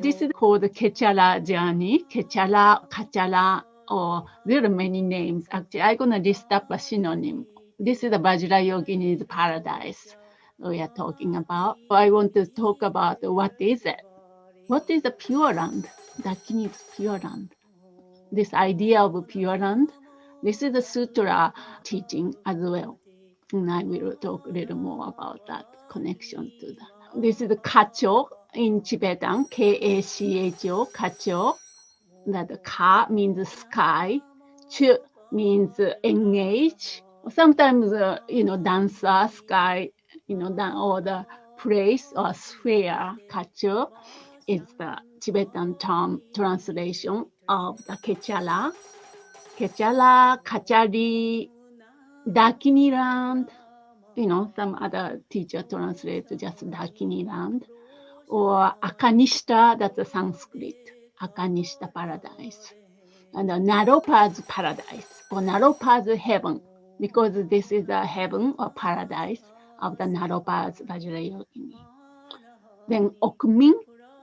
this is called the Kechala journey, Kechala, Kachala, or there are many names. Actually, I'm going to list up a synonym. This is the Vajrayogini's paradise we are talking about. I want to talk about what is it. What is the Pure Land? Dakini is Pure Land. This idea of Pure Land, this is the sutra teaching as well. And I will talk a little more about that connection to that. This is the Kacho in Tibetan, K-A-C-H-O, Kacho. That Ka means sky, Ch means engage. Sometimes, dancer, sky, or the place or sphere, Kacho, is the Tibetan term translation of the Kechala. Kechala, Kachari, Dakini land, some other teacher translate just Dakini land, or Akanishta, that's a Sanskrit, Akanishta paradise, and Naropa's paradise, or Naropa's heaven, because this is the heaven or paradise of the Naropa's Vajrayogini. Then Okmin,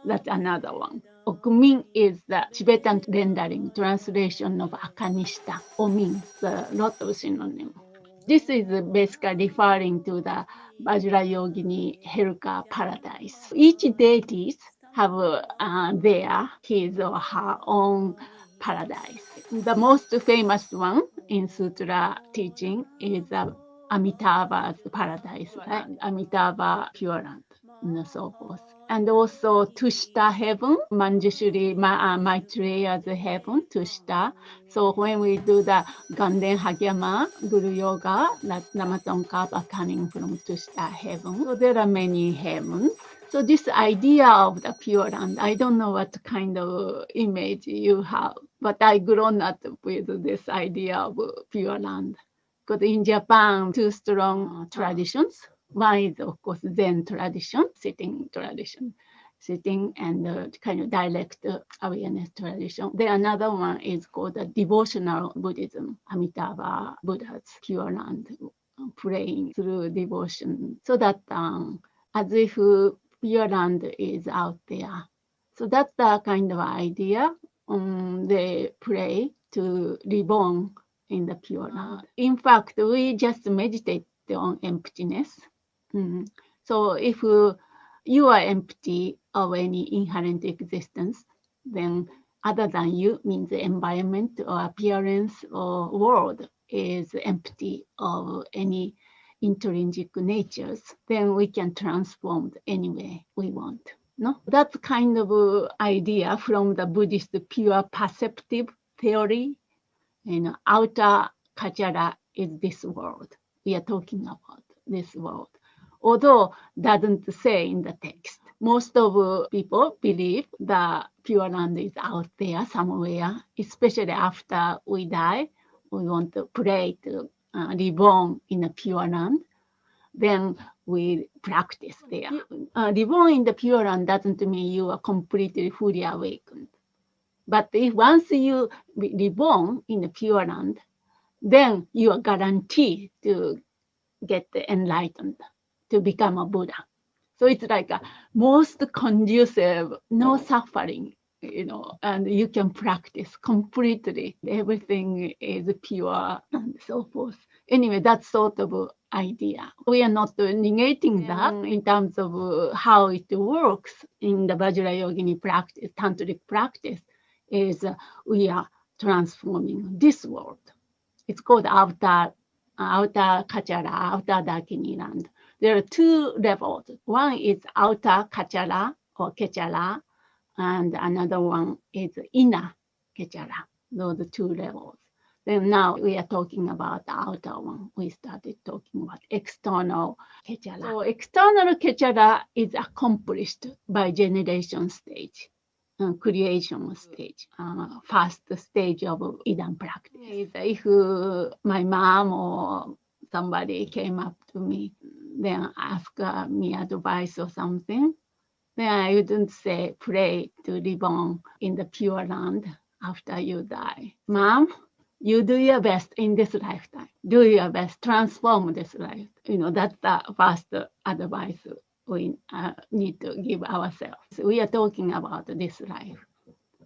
that's another one. Okmin is the Tibetan rendering, translation of Akanishta, Omin, a lot of synonyms. This is basically referring to the Vajrayogini Heruka paradise. Each deities have his or her own paradise. The most famous one in sutra teaching is Amitabha's paradise, Amitabha Pure Land, and so forth. And also Tushta heaven, Manjushri Maitreya's heaven, Tushta. So when we do the Ganden Hagyama, Guru Yoga, that's Namatongkapa coming from Tushta heaven. So there are many heavens. So this idea of the Pure Land, I don't know what kind of image you have, but I grown up with this idea of Pure Land. Because in Japan, two strong traditions. One is, of course, Zen tradition, sitting and kind of direct awareness tradition. Then another one is called the devotional Buddhism, Amitabha Buddha's Pure Land, praying through devotion. So that as if Pure Land is out there. So that's the kind of idea. They pray to reborn in the Pure Land. In fact, we just meditate on emptiness. So if you are empty of any inherent existence, then other than you means the environment or appearance or world is empty of any intrinsic natures, then we can transform any way we want. No, that's kind of idea from the Buddhist pure perceptive theory. Outer Kachara is this world. We are talking about this world. Although doesn't say in the text. Most of people believe the Pure Land is out there somewhere, especially after we die. We want to pray to reborn in a Pure Land. Then we practice there. Reborn in the Pure Land doesn't mean you are completely fully awakened. But if once you reborn in the Pure Land, then you are guaranteed to get enlightened, to become a Buddha. So it's like a most conducive, no suffering, and you can practice completely. Everything is pure and so forth. Anyway, that's sort of idea. We are not negating that in terms of how it works in the Vajrayogini practice, tantric practice, is we are transforming this world. It's called outer Kachara, outer Dakini land. There are two levels. One is outer Kachara or Kechala, and another one is inner Kechala. Those are two levels. Then now we are talking about the outer one. We started talking about external Kechala. So external Kechala is accomplished by generation stage. Creation stage, first stage of Idan practice. If my mom or somebody came up to me, then ask me advice or something, then I wouldn't say pray to reborn in the Pure Land after you die. Mom, you do your best in this lifetime. Do your best, transform this life. That's the first advice we need to give ourselves. We are talking about this life.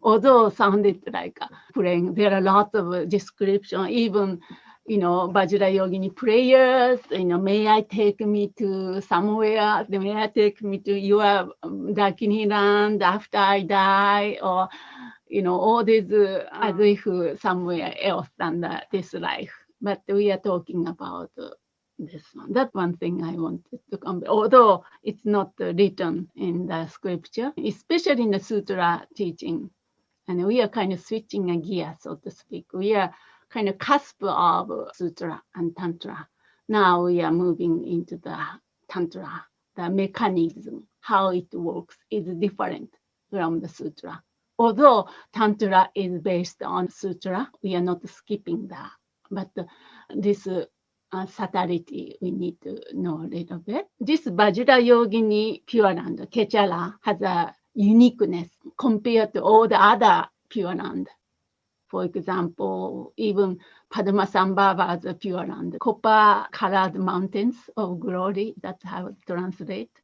Although sounded like praying, there are lots of description, even, Vajra Yogini prayers, may I take me to somewhere, may I take me to your Dakini land after I die, or, all these as if somewhere else than this life. But we are talking about this one. That's one thing I wanted to come, although it's not written in the scripture, especially in the sutra teaching. And we are kind of switching a gear, so to speak. We are kind of cusp of sutra and tantra. Now we are moving into the tantra. The mechanism, how it works, is different from the sutra. Although tantra is based on sutra, we are not skipping that. But this subtlety we need to know a little bit. This Vajra Yogini Pure Land, Kechala, has a uniqueness compared to all the other Pure Land. For example, even Padmasambhava's Pure Land, copper-colored mountains of glory, that's how it translates,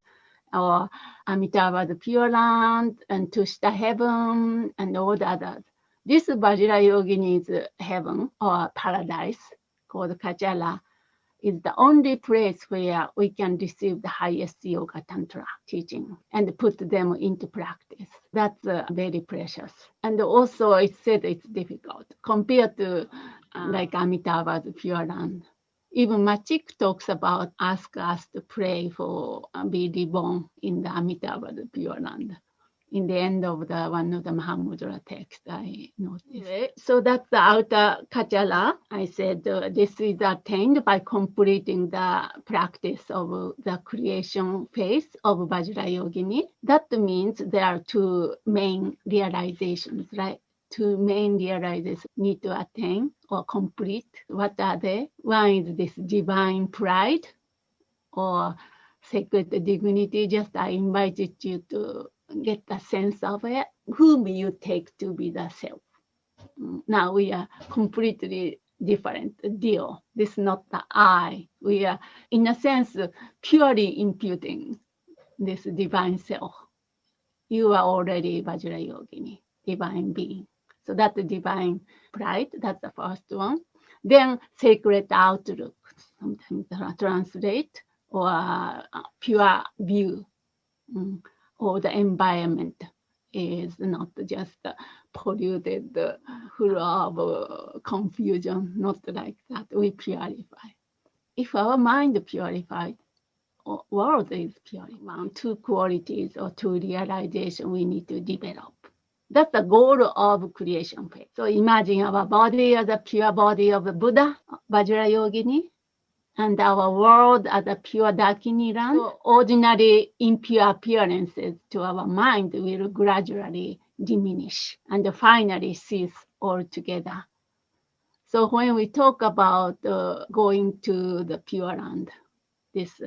or Amitabha's Pure Land, and Tushta Heaven, and all the others. This Vajra Yogini's heaven or paradise, called Kachala, is the only place where we can receive the highest yoga tantra teaching and put them into practice. That's very precious. And also it said it's difficult compared to like Amitabha's Pure Land. Even Machik talks about ask us to pray for be reborn in the Amitabha's Pure Land. In the end of one of the Mahamudra text, I noticed. So that's the outer Kachala. I said this is attained by completing the practice of the creation phase of Vajra Yogini. That means there are two main realizations, right? Two main realizations need to attain or complete. What are they? One is this divine pride or sacred dignity. Just I invited you to get the sense of it, whom you take to be the self. Now we are completely different deal. This is not the I. We are, in a sense, purely imputing this divine self. You are already Vajra Yogini, divine being. So that's the divine pride. That's the first one. Then sacred outlook, sometimes translate, or pure view. Or the environment is not just polluted, full of confusion, not like that. We purify. If our mind purified, world is purified. Two qualities or two realization we need to develop. That's the goal of creation phase. So imagine our body as a pure body of Buddha, Vajra Yogini, and our world as a pure Dakini land. So ordinary impure appearances to our mind will gradually diminish and finally cease altogether. So when we talk about going to the Pure Land, this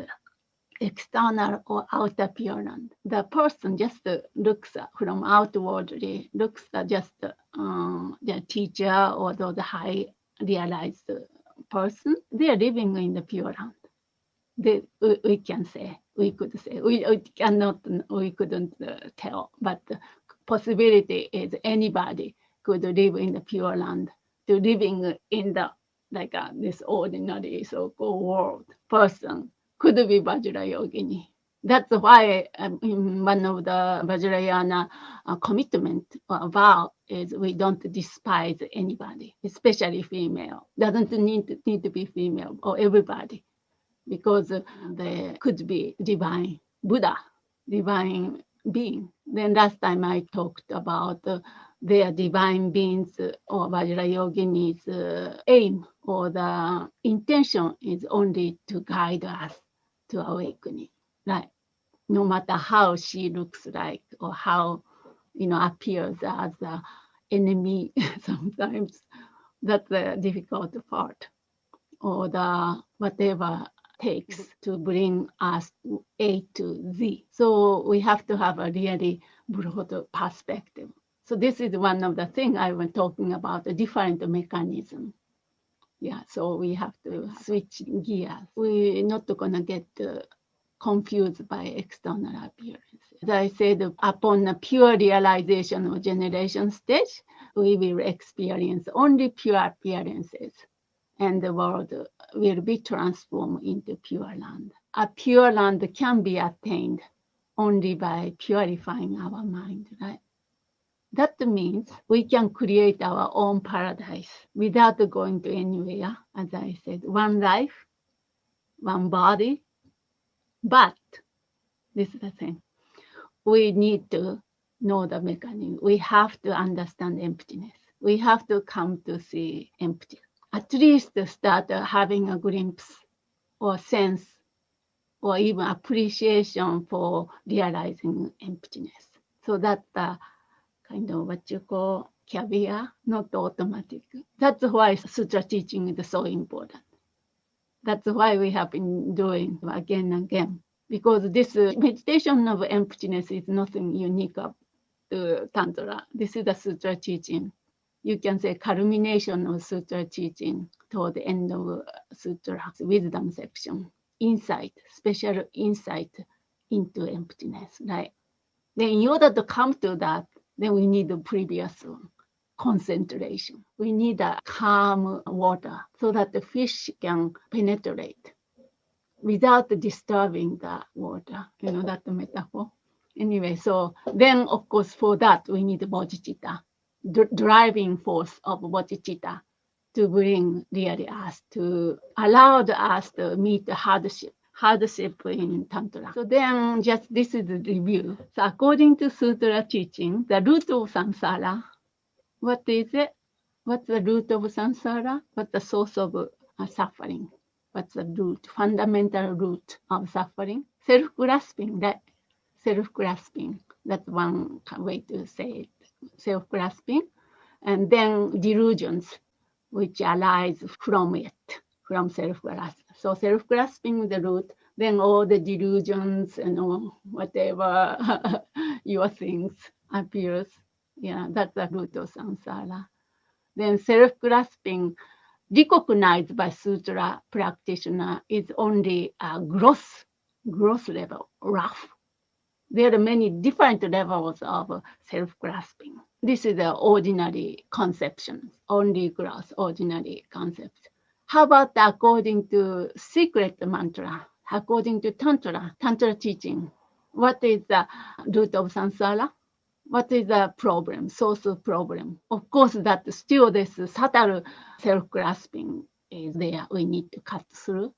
external or outer Pure Land, the person just looks from outwardly, looks just the teacher or the high realized person, they are living in the Pure Land. We can say, we could say, we couldn't tell, but the possibility is anybody could live in the Pure Land to living in the this ordinary so-called world. Person could be Vajra Yogini. That's why in one of the Vajrayana commitment or vow is we don't despise anybody, especially female. Doesn't need to be female or everybody, because they could be divine Buddha, divine being. Then last time I talked about their divine beings or Vajra Yogini's aim or the intention is only to guide us to awakening. Right? No matter how she looks like or how appears as the enemy sometimes, that's the difficult part, or the whatever takes to bring us A to Z. So we have to have a really broad perspective. So this is one of the things I was talking about, a different mechanism. Yeah, so we have to switch gears. We're not gonna get confused by external appearance. As I said, upon a pure realization of generation stage, we will experience only pure appearances, and the world will be transformed into pure land. A pure land can be attained only by purifying our mind, right? That means we can create our own paradise without going to anywhere. As I said, one life, one body. But this is the thing. We need to know the mechanism. We have to understand emptiness. We have to come to see empty. At least start having a glimpse or sense or even appreciation for realizing emptiness. So that's the kind of what you call caviar, not automatic. That's why sutra teaching is so important. That's why we have been doing again and again. Because this meditation of emptiness is nothing unique to Tantra. This is the sutra teaching. You can say culmination of sutra teaching toward the end of sutra wisdom section. Insight, special insight into emptiness, right? Then in order to come to that, then we need the previous one, concentration. We need a calm water so that the fish can penetrate without disturbing the water, that metaphor. Anyway, so then, of course, for that, we need bodhicitta, driving force of bodhicitta to bring really us, to allow us to meet the hardship in Tantra. So then just this is the review. So according to Sutra teaching, the root of samsara, what is it? What's the root of samsara? What's the source of suffering? What's the root, fundamental root of suffering? Self-grasping, right? Self-grasping. That's one way to say it. Self-grasping. And then delusions, which arise from it, from self-grasping. So self-grasping is the root, then all the delusions and whatever your things appears. Yeah, that's the root of samsara. Then self-grasping, recognized by sutra practitioner, is only a gross level, rough. There are many different levels of self-grasping. This is the ordinary conception, only gross, ordinary concept. How about according to secret mantra, according to Tantra teaching? What is the root of samsara? What is the problem, source of problem? Of course, that still this subtle self-grasping is there. We need to cut through.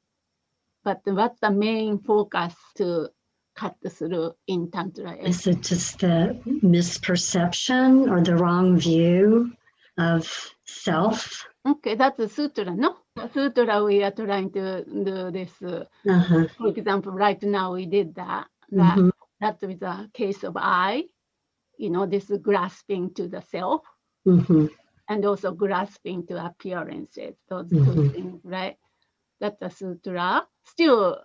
But what's the main focus to cut through in Tantra? Is it just the misperception or the wrong view of self? Okay, that's a sutra, no? Sutra, we are trying to do this. For example, right now we did that. That is a case of I. This grasping to the self, and also grasping to appearances, those two things, right? That's a sutra. Still,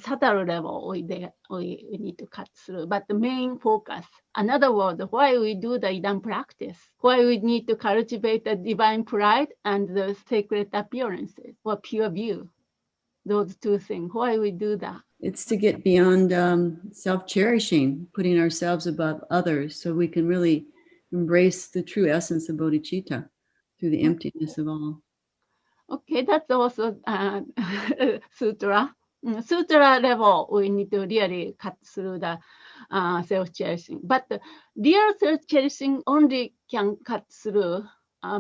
subtle level, we need to cut through. But the main focus, in other words, why we do the Idam practice, why we need to cultivate the divine pride and the sacred appearances, or pure view, those two things, why we do that? It's to get beyond self-cherishing, putting ourselves above others, so we can really embrace the true essence of bodhicitta through the emptiness of all. Okay, that's also sutra. Sutra level, we need to really cut through the self-cherishing. But the real self-cherishing only can cut through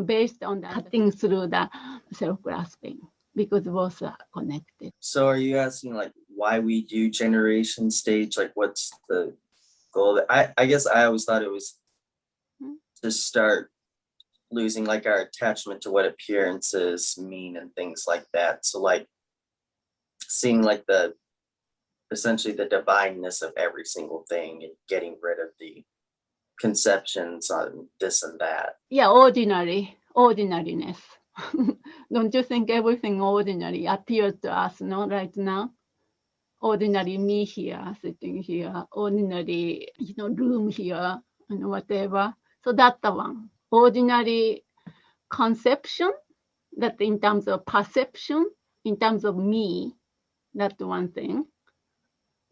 based on the cutting through the self-grasping, because both are connected. So are you asking why we do generation stage? What's the goal? I guess I always thought it was to start losing our attachment to what appearances mean and things like that. So seeing essentially the divineness of every single thing and getting rid of the conceptions on this and that. Yeah, ordinariness. Don't you think everything ordinary appears to us, right now? Ordinary me here, sitting here, ordinary, room here, and whatever. So that's the one. Ordinary conception, that in terms of perception, in terms of me, that's one thing.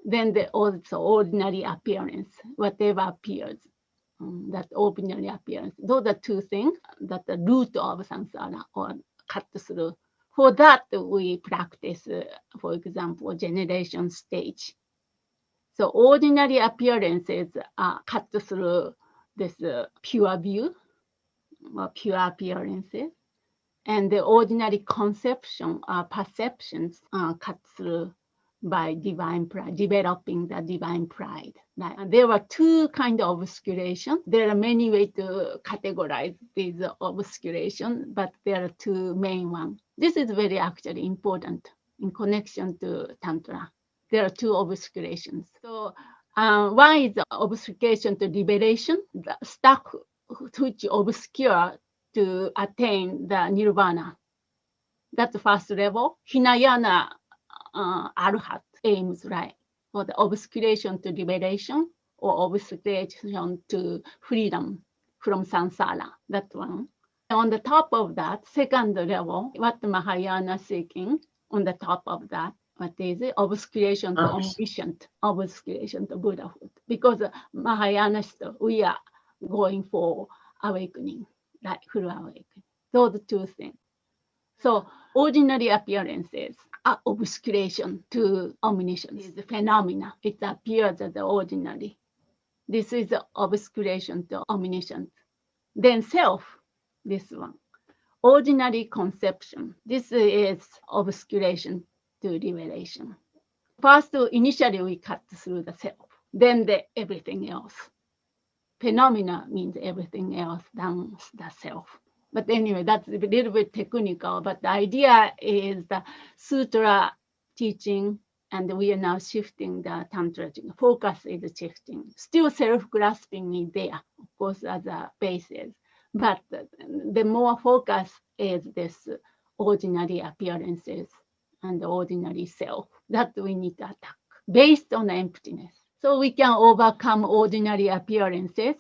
Then the also ordinary appearance, whatever appears, that ordinary appearance. Those are two things that the root of samsara or cut through. For that, we practice, for example, generation stage. So ordinary appearances are cut through this pure view or pure appearances. And the ordinary conception or perceptions are cut through by divine pride, developing the divine pride. There were two kinds of obscuration. There are many ways to categorize these obscuration, but there are two main ones. This is very actually important in connection to Tantra. There are two obscurations. So one is obscuration to liberation, the stuff which obscure to attain the nirvana. That's the first level. Hinayana Arhat aims right for the obscuration to liberation or obscuration to freedom from samsara. That one. On the top of that, second level, what Mahayana seeking on the top of that, what is it? Obscuration to omniscient, obscuration to Buddhahood. Because Mahayanists, we are going for awakening, like full awakening. Those two things. So ordinary appearances are obscuration to omniscience. It's a phenomena. It appears as ordinary. This is obscuration to omniscience. Then self, this one. Ordinary conception. This is obscuration to revelation. First, initially we cut through the self, then everything else. Phenomena means everything else than the self. But anyway, that's a little bit technical, but the idea is the sutra teaching, and we are now shifting the tantra. Focus is shifting. Still self-grasping is there, of course, as a basis. But the more focus is this ordinary appearances and the ordinary self that we need to attack based on emptiness. So we can overcome ordinary appearances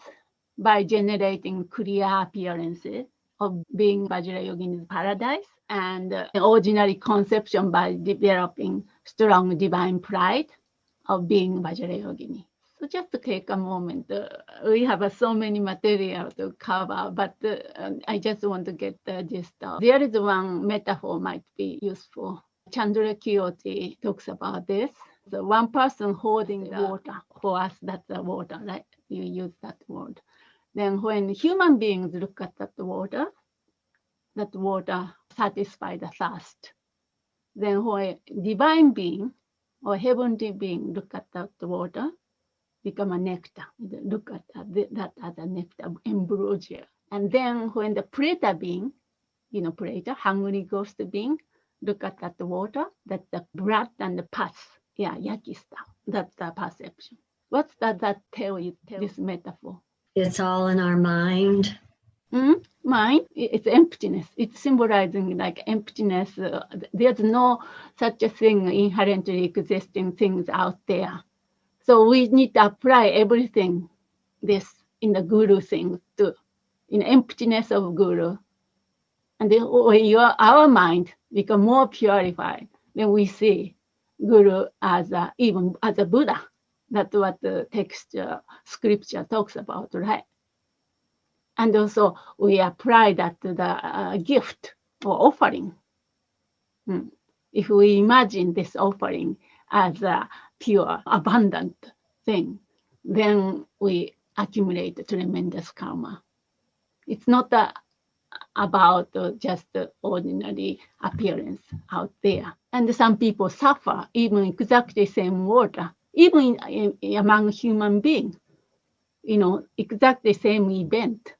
by generating clear appearances of being Vajrayogini's paradise, and ordinary conception by developing strong divine pride of being Vajrayogini. So just to take a moment, we have so many material to cover, but I just want to get the gist of. There is one metaphor might be useful. Chandrakirti talks about this. So one person holding the water, for us that's the water, right? You use that word. Then when human beings look at that water satisfies the thirst. Then when divine being or heavenly being look at that water, become a nectar. Look at that as a nectar, ambrosia. And then when the preta being, preta, hungry ghost being, look at that water, that's the blood and the pus. Yeah, yakista. That's the perception. What does that tell you, this metaphor? It's all in our mind. Mind, it's emptiness. It's symbolizing like emptiness. There's no such a thing, inherently existing things out there. So we need to apply everything, this in the guru thing too, in emptiness of guru. And then when our mind become more purified, then we see guru as even as a Buddha. That's what the text, scripture talks about, right? And also we apply that to the gift or offering. If we imagine this offering as a pure, abundant thing, then we accumulate tremendous karma. It's not about just the ordinary appearance out there. And some people suffer even exactly same water, even among human beings, exactly same event.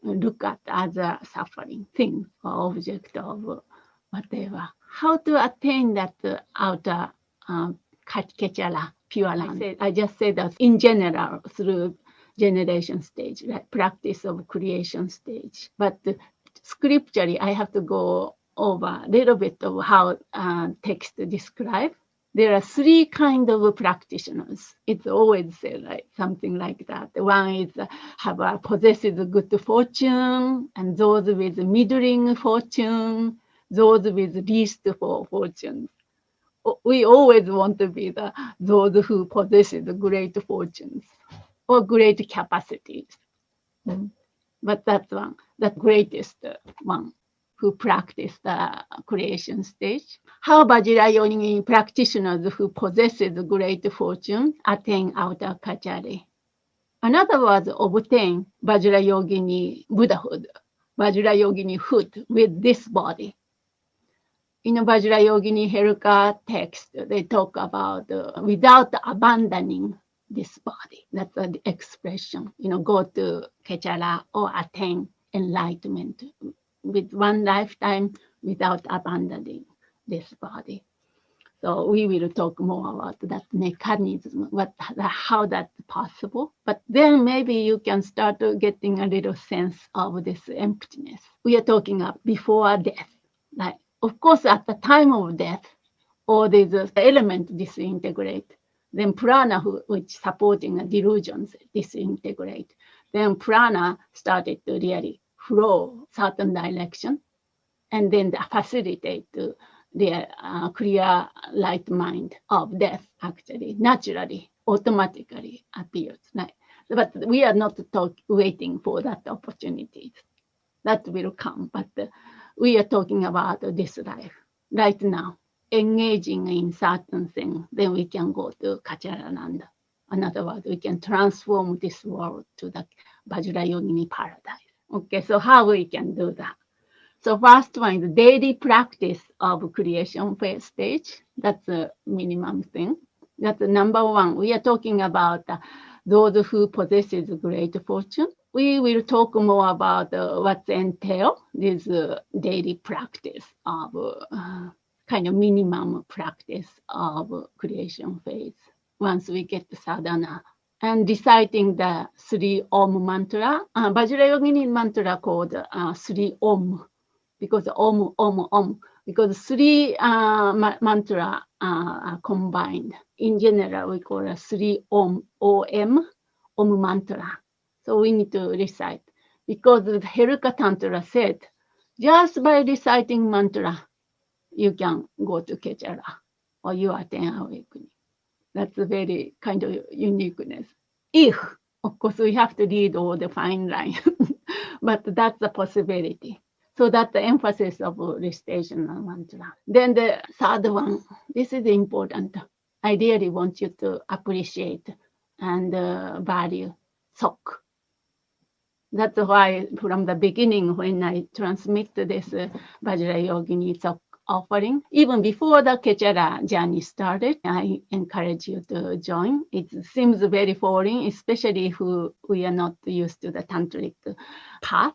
Look at as a suffering thing or object of whatever. How to attain that outer Kechara, Pure Land? I just said that in general through generation stage, like practice of creation stage. But scripturally, I have to go over a little bit of how text describe. There are three kinds of practitioners. It's always said like something like that. One is possesses good fortune, and those with middling fortune, those with least fortune. we always want to be those who possess the great fortunes or great capacities. But that's one, the greatest one who practice the creation stage. How Vajrayogini practitioners who possesses great fortune attain outer kachari. In other words, obtain Vajrayogini Buddhahood, Vajrayoginihood with this body. In Vajrayogini Heruka text, they talk about without abandoning this body. That's the expression, go to Kechara or attain enlightenment with one lifetime without abandoning this body. So we will talk more about that mechanism, how that's possible. But then maybe you can start getting a little sense of this emptiness. We are talking about before death. Like, of course, at the time of death, all these elements disintegrate. Then prana, which supporting delusions, disintegrate. Then prana started to really flow certain direction, and then facilitate the clear light mind of death actually naturally, automatically appears. But we are not waiting for that opportunity. That will come, but we are talking about this life right now, engaging in certain things, then we can go to Kacharananda. In other words, we can transform this world to the Vajrayogini paradise. Okay, so how we can do that? So first one is daily practice of creation phase stage. That's a minimum thing. That's number one. We are talking about those who possesses great fortune. We will talk more about what's entail this daily practice of kind of minimum practice of creation phase once we get the sadhana. And reciting the 3 Om mantra, Vajrayogini mantra called 3 Om, because Om, Om, Om, because 3 mantra are combined. In general, we call it 3 Om, O-M, Om mantra. So we need to recite, because the Heruka Tantra said, just by reciting mantra, you can go to Kechara, or you attain awakening. That's a very kind of uniqueness. If, of course, we have to read all the fine line, but that's a possibility. So that's the emphasis of recitation of mantra. Then the third one, this is important. I really want you to appreciate and value Sok. That's why from the beginning, when I transmit this Vajrayogini Sok offering, even before the Kechara journey started, I encourage you to join. It seems very foreign, especially if we are not used to the tantric path.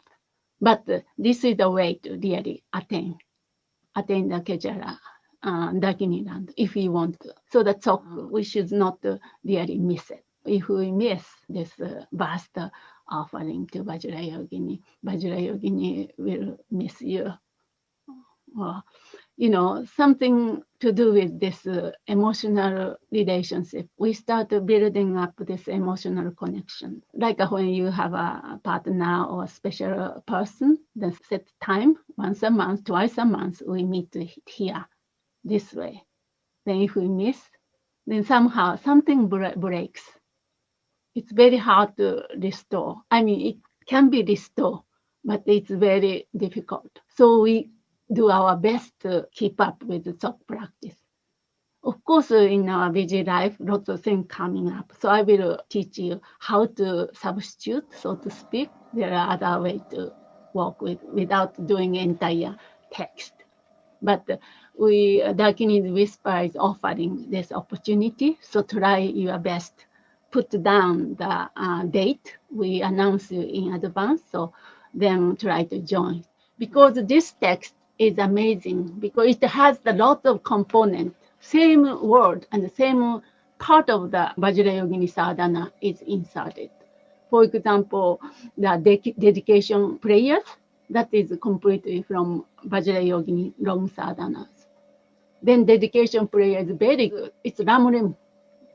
But this is the way to really attain the Kechara Dakini land if we want to. So that's all. We should not really miss it. If we miss this vast offering to Vajrayogini, Vajrayogini will miss you. Something to do with this emotional relationship. We start building up this emotional connection. Like when you have a partner or a special person, then set time, once a month, twice a month, we meet here this way. Then if we miss, then somehow something breaks. It's very hard to restore. I mean, it can be restored, but it's very difficult. So we do our best to keep up with the Sok practice. Of course, in our busy life, lots of things coming up. So I will teach you how to substitute, so to speak. There are other ways to work without doing entire text. But Dakini Whisper is offering this opportunity. So try your best. Put down the date. We announce you in advance. So then try to join. Because this text is amazing, because it has a lot of components. Same word and the same part of the Vajrayogini sadhana is inserted. For example, the dedication prayers, that is completely from Vajrayogini long sadhanas. Then dedication prayer is very good. It's Ramrim,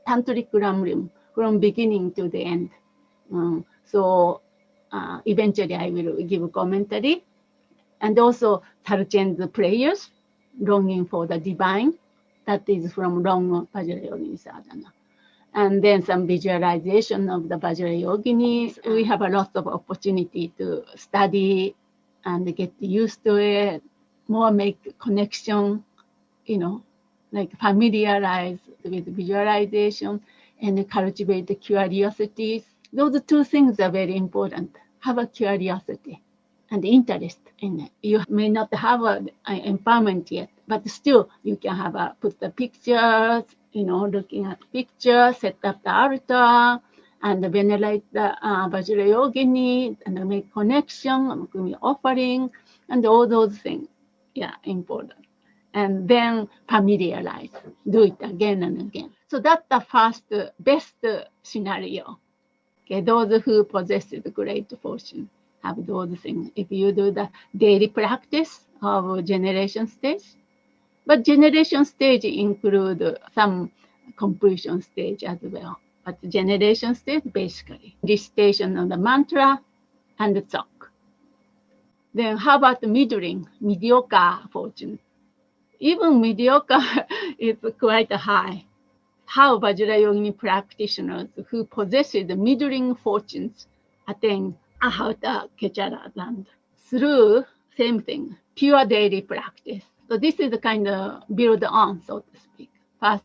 Tantric Ramrim, from beginning to the end. So eventually I will give a commentary. And also Tarchen's prayers, longing for the divine. That is from long Vajrayogini sadhana. And then some visualization of the Vajrayogini. We have a lot of opportunity to study and get used to it, more make connection, like familiarize with visualization and cultivate the curiosities. Those two things are very important. Have a curiosity and interest in it. You may not have an empowerment yet, but still you can have put the pictures, looking at pictures, set up the altar, and venerate the Vajrayogini, and make connection, offering, and all those things. Yeah, important. And then familiarize, do it again and again. So that's the first, best scenario. Okay, those who possess the great fortune have those things. If you do the daily practice of generation stage, but generation stage include some completion stage as well. But generation stage, basically, recitation of the mantra and the talk. Then how about the mediocre fortune? Even mediocre is quite high. How Vajrayogini practitioners who possess the middling fortunes attain Ahata Kechara land through same thing, pure daily practice. So this is the kind of build on, so to speak. First,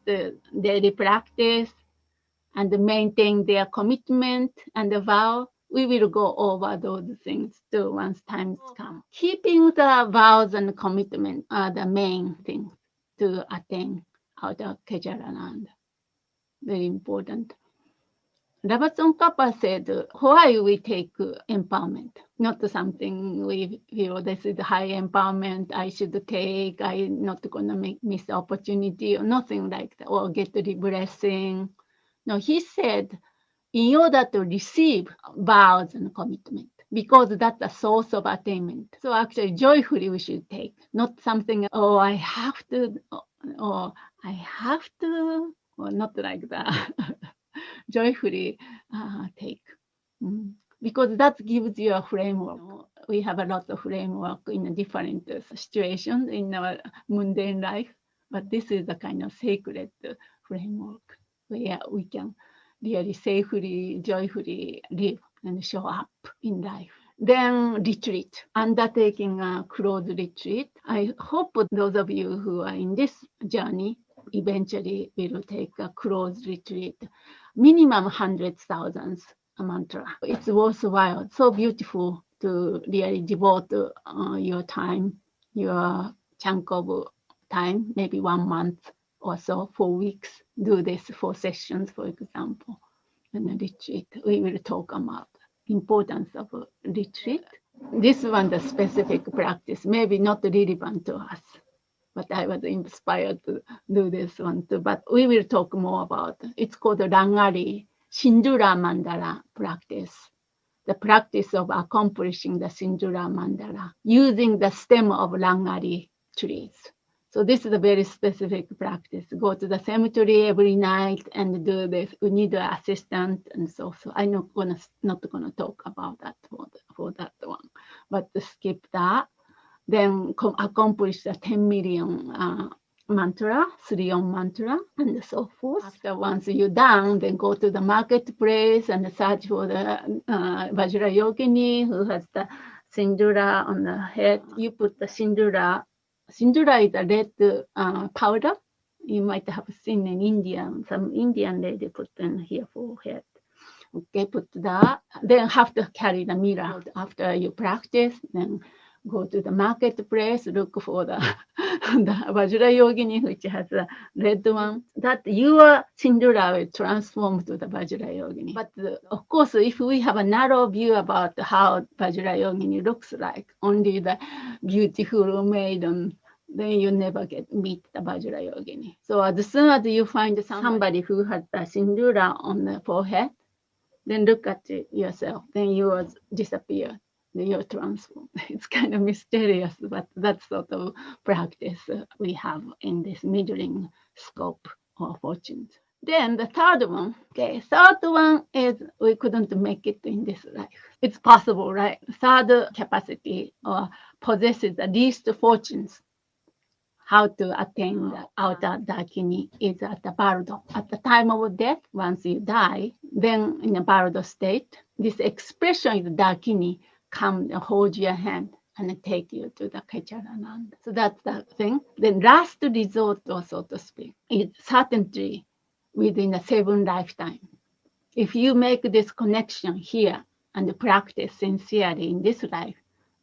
daily practice and maintain their commitment and the vow. We will go over those things too once times come. Keeping the vows and commitment are the main things to attain Ahata Kechara land. Very important. Lama Tsongkhapa said, why we take empowerment? Not something we feel this is high empowerment I should take, I'm not going to miss the opportunity, or nothing like that, or get the blessing. No, he said, in order to receive vows and commitment, because that's a source of attainment. So actually, joyfully we should take, not something, oh, I have to, or I have to, or not like that. Joyfully take. Because that gives you a framework. We have a lot of framework in different situations in our mundane life, but this is a kind of sacred framework where we can really safely, joyfully live and show up in life. Then retreat, undertaking a closed retreat. I hope those of you who are in this journey eventually will take a closed retreat, minimum 100,000 mantra. It's worthwhile, so beautiful to really devote your time, your chunk of time, maybe 1 month or so, 4 weeks. Do this 4 sessions, for example, and a retreat. We will talk about importance of a retreat. This one, the specific practice, maybe not relevant to us, but I was inspired to do this one too. But we will talk more about it. It's called the Rangari Sindura Mandala practice, the practice of accomplishing the Sindura Mandala using the stem of Rangari trees. So this is a very specific practice. Go to the cemetery every night and do this. We need an assistant and so. I'm not gonna talk about that for that one, but to skip that. Then accomplish the 10 million mantra, 3-on mantra, and so forth. After once you're done, then go to the marketplace and search for the Vajrayogini who has the sindura on the head. You put the sindura. Sindura is a red powder. You might have seen in India. Some Indian lady put in here for head. Okay, put that. Then have to carry the mirror after you practice. Then go to the marketplace, look for the Vajrayogini, which has a red one. That your sindura will transform to the Vajrayogini. But of course, if we have a narrow view about how Vajrayogini looks like, only the beautiful maiden, then you never meet the Vajrayogini. So as soon as you find somebody who has the sindura on the forehead, then look at yourself, then you will disappear. You're transformed. It's kind of mysterious, but that's sort of practice we have in this middling scope of fortunes. Then the third one is we couldn't make it in this life. It's possible, right? Third capacity or possesses the least fortunes. how to attain the outer Dakini is at the Bardo. At the time of death, once you die, then in the Bardo state, this expression is Dakini, come and hold your hand and take you to the Kechara land. So that's the thing. Then last resort, so to speak, is certainty within a 7 lifetime. If you make this connection here and practice sincerely in this life,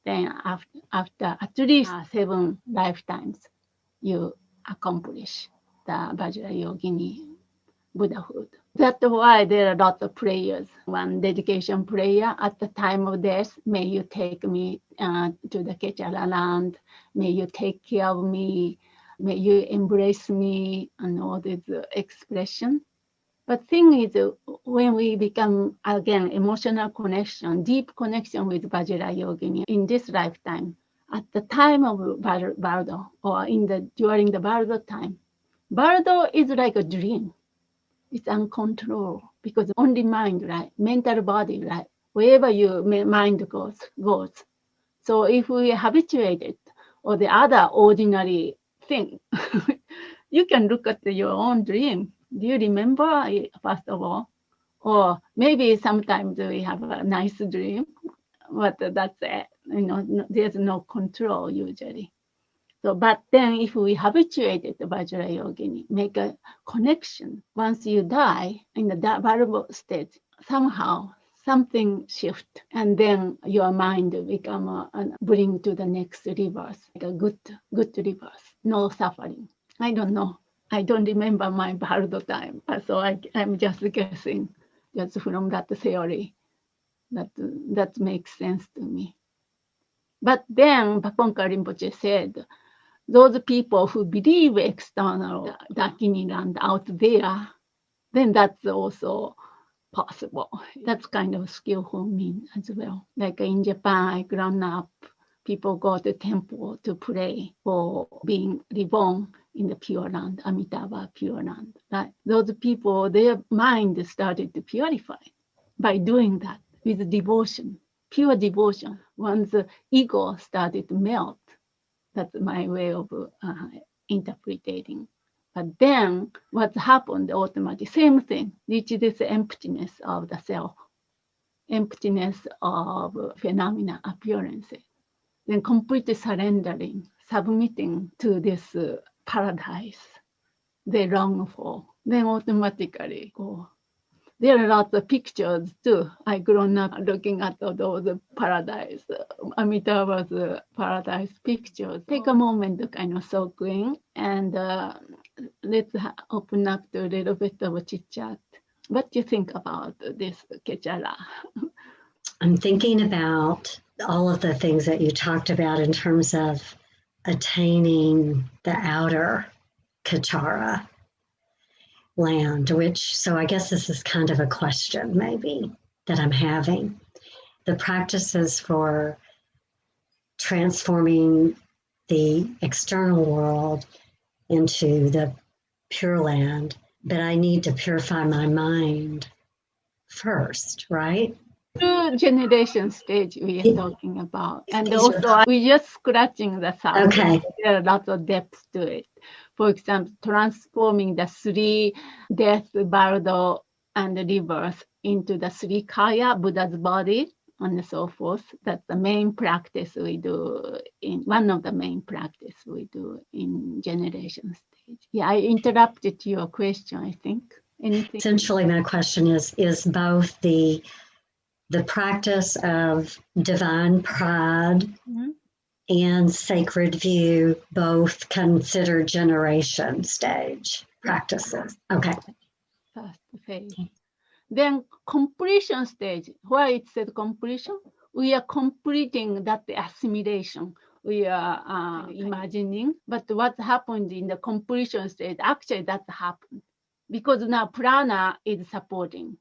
then after at least 7 lifetimes, you accomplish the Vajrayogini Buddhahood. That's why there are lots of prayers. One dedication prayer at the time of death, may you take me to the Kechara land, may you take care of me, may you embrace me, and all this expression. But thing is, when we become, again, emotional connection, deep connection with Vajrayogini in this lifetime, at the time of Bardo, or during the Bardo time, Bardo is like a dream. It's uncontrolled because only mind, right? Mental body, right? Wherever your mind goes. So if we habituate it or the other ordinary thing, you can look at your own dream. Do you remember, first of all? Or maybe sometimes we have a nice dream, but that's it. There's no control usually. So, but then if we habituated the Vajrayogini, make a connection, once you die in the variable state, somehow something shift, and then your mind become bring to the next rebirth, like a good rebirth, no suffering. I don't know. I don't remember my Bardo time, so I'm just guessing, just from that theory. That makes sense to me. But then Paponka Rinpoche said, those people who believe external Dakini land out there, then that's also possible. That's kind of skillful mean as well. Like in Japan, I grown up, people go to temple to pray for being reborn in the Pure Land, Amitabha Pure Land. Right? Those people, their mind started to purify by doing that with devotion, pure devotion. Once the ego started to melt, that's my way of interpreting. But then what happened ultimately, same thing, which is this emptiness of the self, emptiness of phenomena, appearances. Then completely surrendering, submitting to this paradise they long for. Then automatically go. There are lots of pictures too. I grown up looking at those paradise, Amitabha's paradise pictures. Take a moment to kind of soak in, and let's open up to a little bit of a chit chat. What do you think about this Kechara? I'm thinking about all of the things that you talked about in terms of attaining the outer Kechara land, so I guess this is kind of a question maybe that I'm having. The practices for transforming the external world into the Pure Land, but I need to purify my mind first, right? 2 generation stage we are talking about. And also we're just scratching the surface. Okay. There are lots of depths to it. For example, transforming the 3 death, Bardo, and the rebirth into the 3 Kaya, Buddha's body, and so forth. That's the main practice we do one of the main practice we do in generation stage. Yeah, I interrupted your question, I think. Anything? Essentially, my question is both the practice of divine pride and sacred view both consider generation stage practices? Okay. First phase. Then completion stage, why it said completion? We are completing that assimilation. We are imagining, but what happened in the completion stage, actually that happened. Because now prana is supporting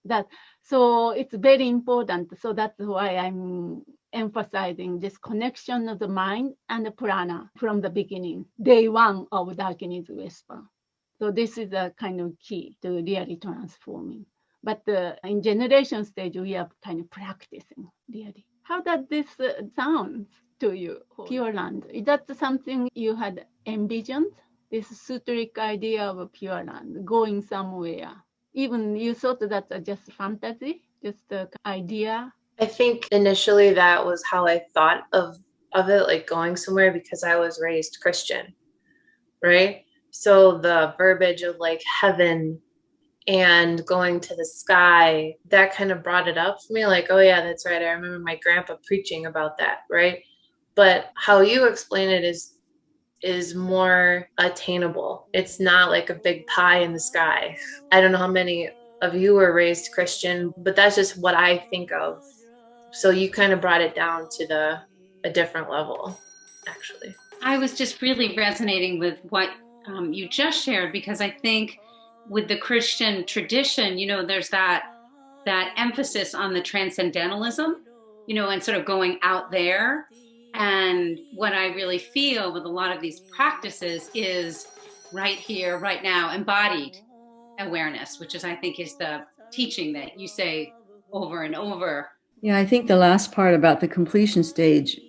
that. So it's very important. So that's why I'm emphasizing this connection of the mind and the prana from the beginning, day 1 of Dakini's whisper. So this is a kind of key to really transforming. But in generation stage, we are kind of practicing really. How does this sound to you, Pure Land? Is that something you had envisioned this sutric idea of Pure Land going somewhere? Even you thought that's just fantasy, just an idea? I think initially that was how I thought of it, like going somewhere, because I was raised Christian, right? So the verbiage of like heaven and going to the sky, that kind of brought it up for me, like, oh yeah, that's right, I remember my grandpa preaching about that, right? But how you explain it is more attainable. It's not like a big pie in the sky. I don't know how many of you were raised Christian, but that's just what I think of. So you kind of brought it down to a different level, actually. I was just really resonating with what you just shared, because I think with the Christian tradition, there's that emphasis on the transcendentalism, and sort of going out there. And what I really feel with a lot of these practices is right here, right now, embodied awareness, which I think is the teaching that you say over and over. Yeah, I think the last part about the completion stage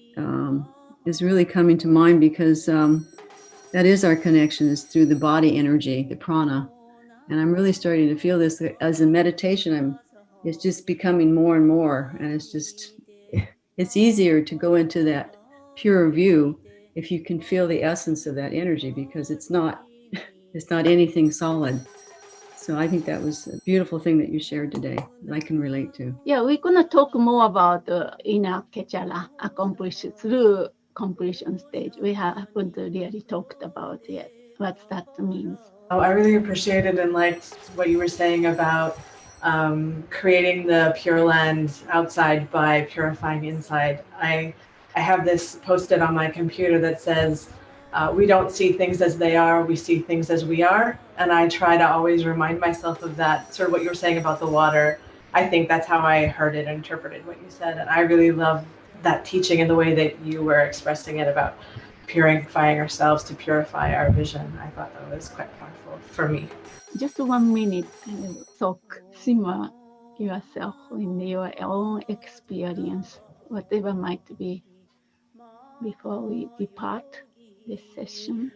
is really coming to mind, because that is our connection, is through the body energy, the prana. And I'm really starting to feel this as a meditation. It's just becoming more and more, and it's easier to go into that pure view if you can feel the essence of that energy, because it's not anything solid. So I think that was a beautiful thing that you shared today that I can relate to. Yeah, we're going to talk more about inner Kechara accomplished through completion stage. We haven't really talked about yet what that means. Oh, I really appreciated and liked what you were saying about creating the Pure Land outside by purifying inside. I have this posted on my computer that says, we don't see things as they are, we see things as we are. And I try to always remind myself of that, sort of what you were saying about the water. I think that's how I heard it and interpreted what you said. And I really love that teaching and the way that you were expressing it about purifying ourselves to purify our vision. I thought that was quite powerful for me. Just 1 minute, talk, simmer yourself in your own experience, whatever might be, before we depart this session.